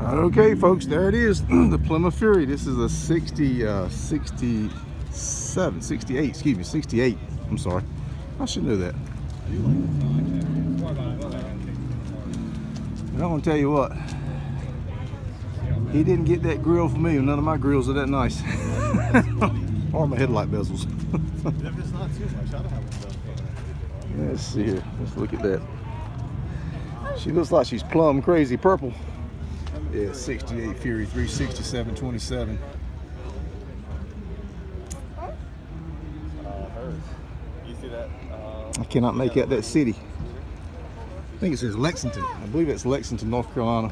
Okay, folks, there it is. The Plymouth Fury. This is a 68, excuse me, 68. I'm sorry. I should know that. And I'm gonna tell you what, he didn't get that grill for me. None of my grills are that nice. Or my headlight bezels. It's not too much. I don't have enough. Let's see here. Let's look at that. She looks like she's plum crazy purple. Yeah, 68 Fury 367 27. You see that? I cannot make out that city. I think it says Lexington. I believe it's Lexington, North Carolina.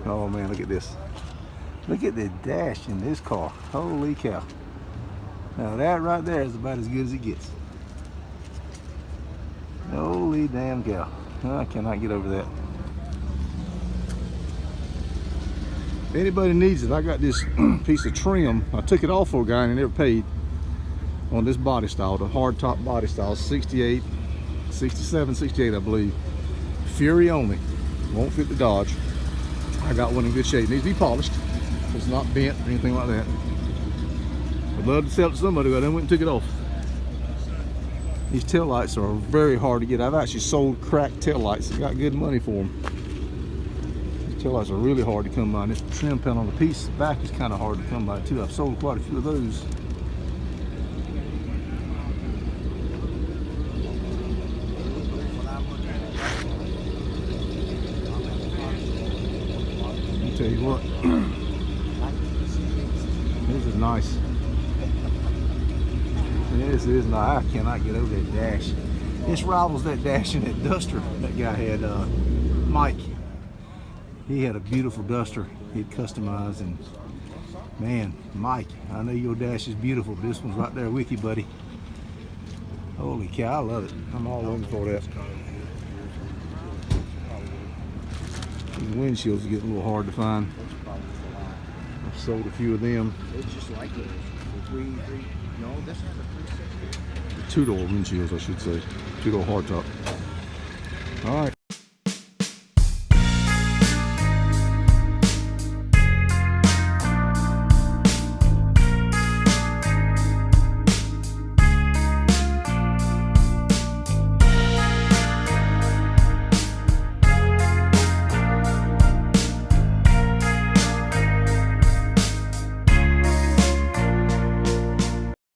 Oh man, look at this. Look at the dash in this car. Holy cow. Now that right there is about as good as it gets. Holy damn cow. I cannot get over that. If anybody needs it, I got this piece of trim. I took it off for a guy and he never paid on this body style, the hard top body style, 68, 67, 68 I believe. Fury only, won't fit the Dodge. I got one in good shape, needs to be polished. It's not bent or anything like that. I'd love to sell it to somebody, but I went and took it off. These taillights are very hard to get. I've actually sold cracked taillights and got good money for them. Taillights are really hard to come by, and this trim panel on the piece back is kind of hard to come by too. I've sold quite a few of those. I'll tell you what, this is nice. This is nice. I cannot get over that dash. This rivals that dash in that Duster that guy had, Mike. He had a beautiful Duster he'd customized, and man, Mike, I know your dash is beautiful, but this one's right there with you, buddy. Holy cow, I love it. I'm all in for that. These windshields are getting a little hard to find. I've sold a few of them. It's just like it. No, this has a 360. Two-door windshields, I should say. Two-door hardtop. All right.